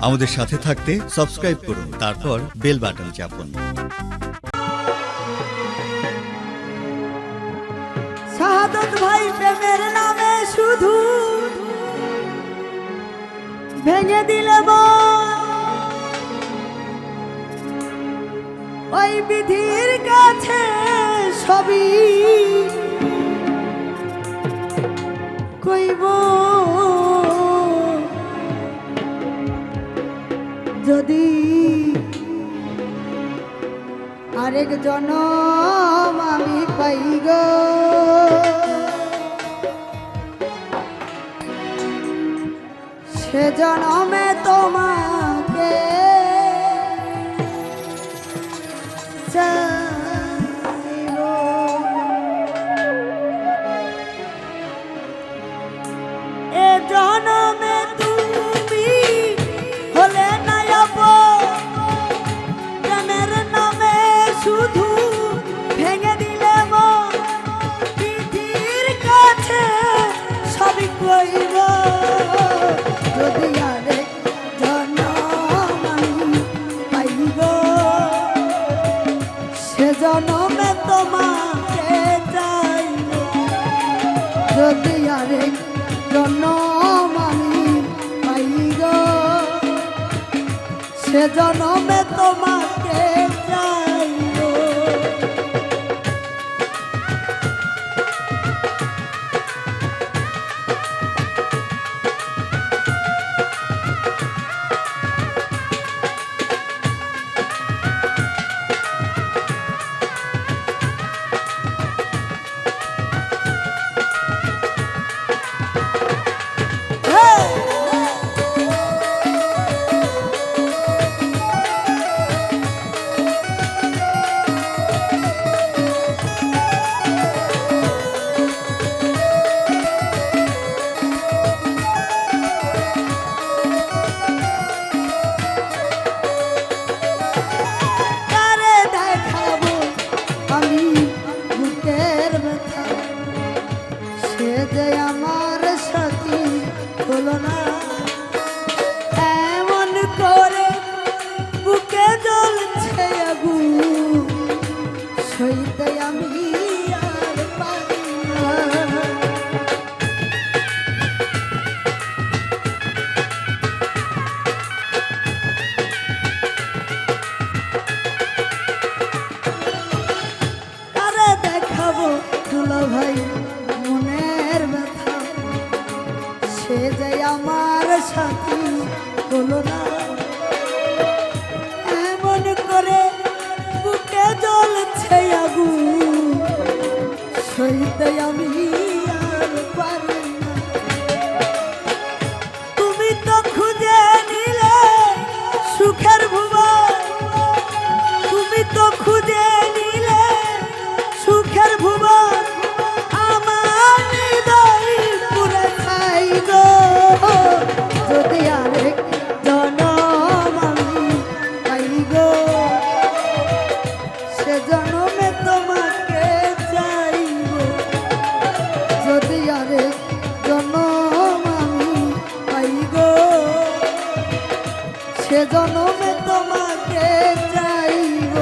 আমাদের সাথে থাকতে সাবস্ক্রাইব করুন, তারপর বেল বাটন চাপুন। শাহাদত ভাই প্রেমের নামে শুধু ভেঙে দিলে ওই বিধির কাছে সবই কইব, যদি আরেক জনম আমি পাই গো, সে জনমে তোমাকে চাইব। এ জনমে তুমি হলে না প্রেমের নামে শুধু ভেঙে দিলে পৃথিবীর কাছে সবই কইব, যদি আরেক জনম আমি পাই গো, সে জনমে তোমাকে চাইব। যদি আরেক জনম আমি পাই গো, সে জনমে তোমাকে চাইব। এমন করে বুকে জ্বলছে আগুন, সইতে আমি আর পারি না। কারে দেখাবো দুলা ভাই মনের ব্যথা, সে যে আমার সাথী হলো না। এমন করে বুকে জ্বলছে আগুন, সইতে আমি আর পারি না। তুমি তো খুঁজে নিলে সুখের ভুবন, তুমি তো খুঁজে নিলে সুখের ভুবন, আমার হৃদয় পুরে খাই গো, যদি আরেক জনম আমি পাই গো, সে জনমে তোমাকে চাইব। যদি আরেক জনম আমি পাই গো, সে জনমে তোমাকে চাইব।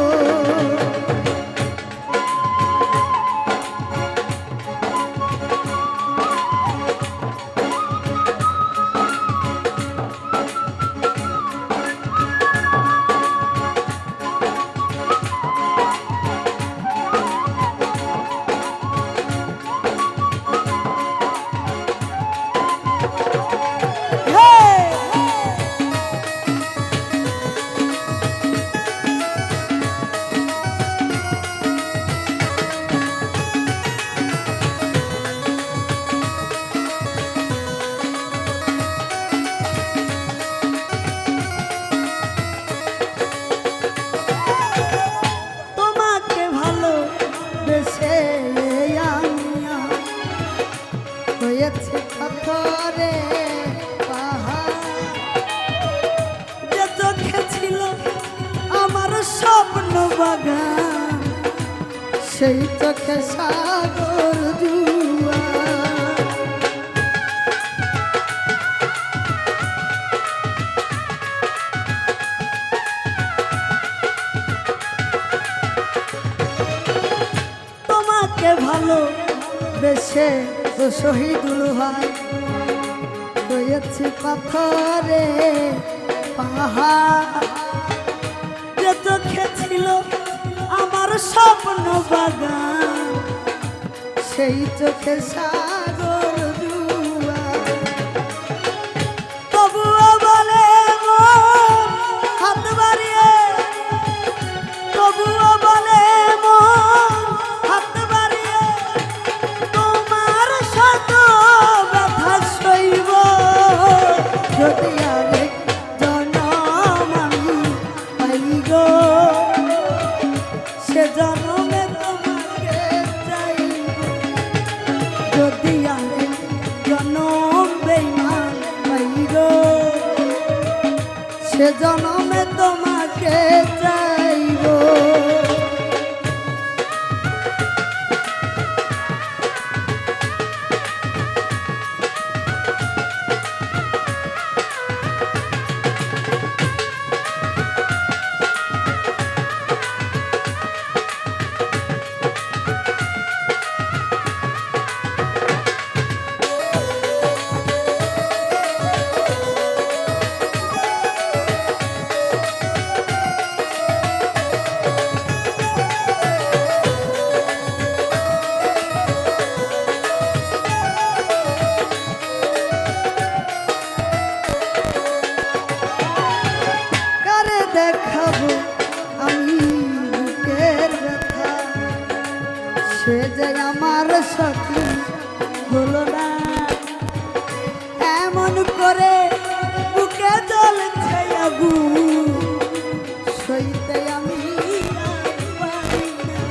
হয়েছে পাথরে পাহাড়, যে চোখে ছিল আমার স্বপ্ন বাগান, সেই চোখে সাগর জুয়া। ভালো বেশে তো শহীদুল ভাই হয়েছে পাথরে পাহাড় যে চোখে ছিল আমার স্বপ্ন বাগান সেই চোখে সাগর জুয়া তবুও বলে মন হাত বাড়িয়ে তবুও বলে মন হাত বাড়িয়ে তোমার শত ব্যথা সইব যদি আরেক জনম আমি পাই গো সে জনমে তোমাকে চাইব যদি আরেক জনম বেঈমান পাই গো সে জনমে তোমাকে চাইব কারে দেখাবো আমি বুকের ব্যথা সে যে আমার সাথী হলো না এমন করে বুকে জ্বলছে আগুন সইতে আমি আর পারি না।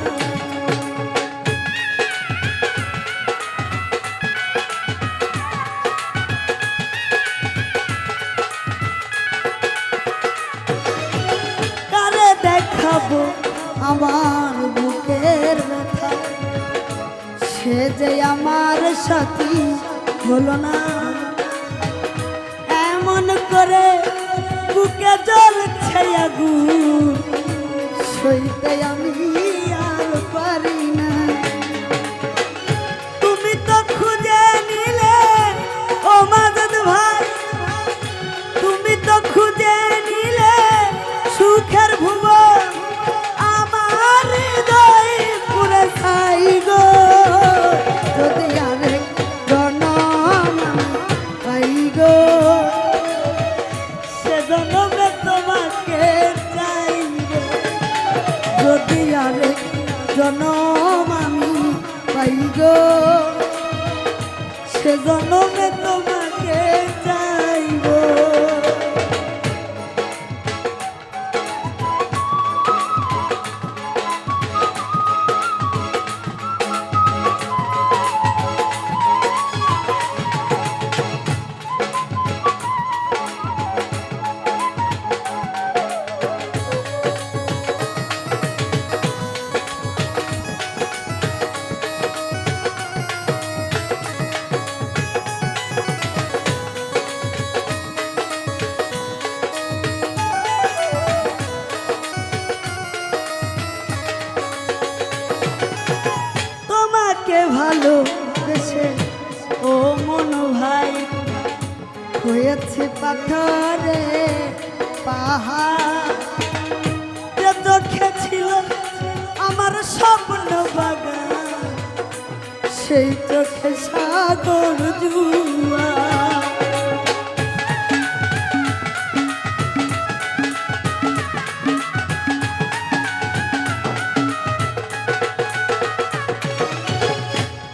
কারে দেখাবো আমার বুকের ব্যথা সে যে আমার সাথী হলো না এমন করে বুকে জ্বলছে আগুন সইতে আমি আর পারি না তুমি তো খুঁজে নিলে ও মাজেদ ভাই তুমি তো খুঁজে নিলে সুখের ভুবন আমার হৃদয় পুরে ছাই গো যদি আরেক জনম পাই গো সে জনমে তোমাকে চাইব যদি আরেক জনম আমি পাই গো সে জনমে তোমাকে চাইব তোমাকে ভালোবেসে ও মন ভাই হয়েছে পাথরে পাহাড় যে চোখে ছিল আমার স্বপ্ন বাগান সেই চোখে সাগর জুয়া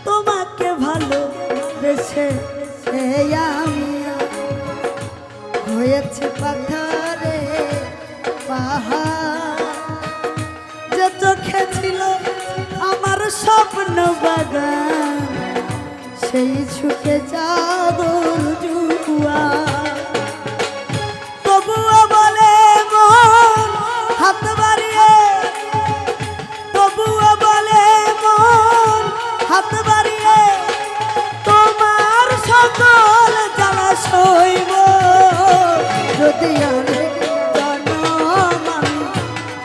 তোমাকে ভালোবেসে আমি হয়েছে পাথরে পাহাড় যে চোখে ছিল আমার স্বপ্ন বাগান সেই সুখে চাদর জুয়া তবুও বলে মন হাত বাড়িয়ে তবুও বলে মন হাত বাড়িয়ে তোমার সকল জ্বালা সইব যদি আরেক জনম আমি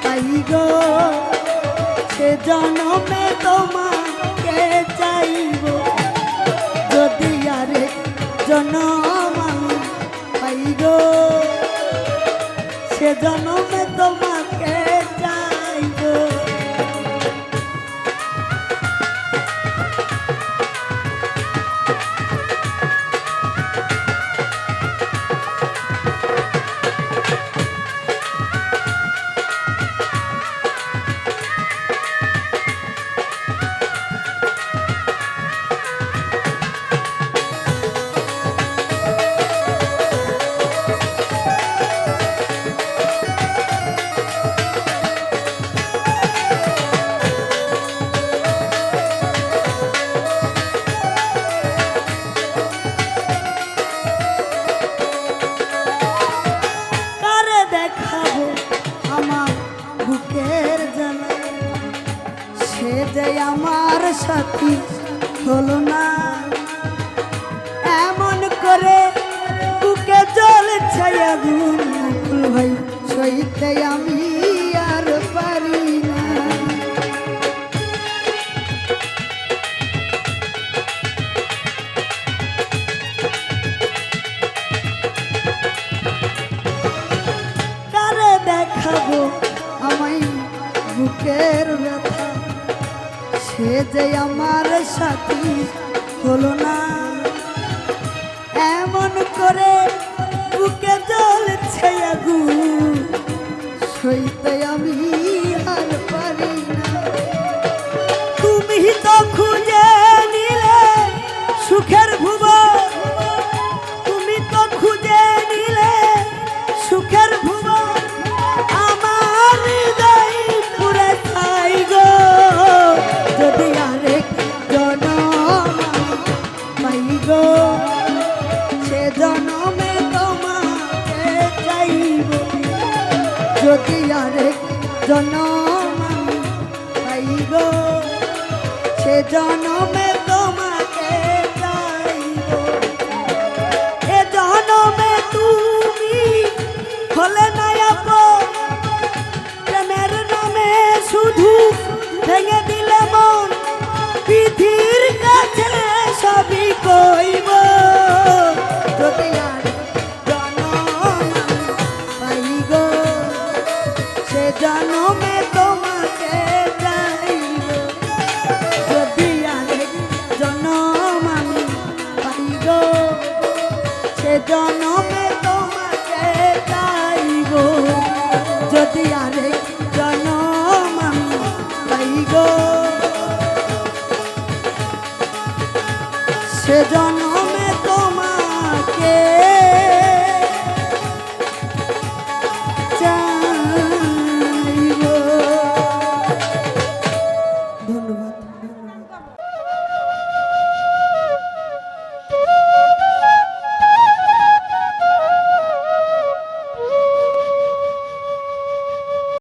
পাই গো সে জনমে তোমাকে সে জন্মে তোমাকে চাইবো। সে যে আমার সাথী হলো না, এমন করে বুকে জ্বলছে আগুন মুকুল ভাই, সইতে আমি আর পারি না। কারে দেখাবো আমায় বুকের ব্যথা, সে যে আমার সাথী হলো না, এমন করে বুকে জ্বলছে আগুন, সইতে আমি আর পারি না। তুমি তো খুঁজে নিলে সুখের ভুবন, তুমি তো খুঁজে নিলে সুখের ভুবন, আমার হৃদয় পুরে ছাই গো। যদি আরেক জনম পাই গো, সে জনমে তোমাকে চাইব। যদি আরেক জনম পাই গো, সে জনমে তোমাকে চাইব। এ জনমে তুমি হলে না আপন, প্রেমের নামে শুধু ভেঙে দিলে মন, পৃথিবীর কাছে সবই কইব। যদি আর জনম পাই গো, সে জনমে তোমাকে চাইব। যদি আরেক জনম আমি পাই গো, সে জনমে তোমাকে চাইব। যদি আরেক জনম আমি পাই গো, সে জনম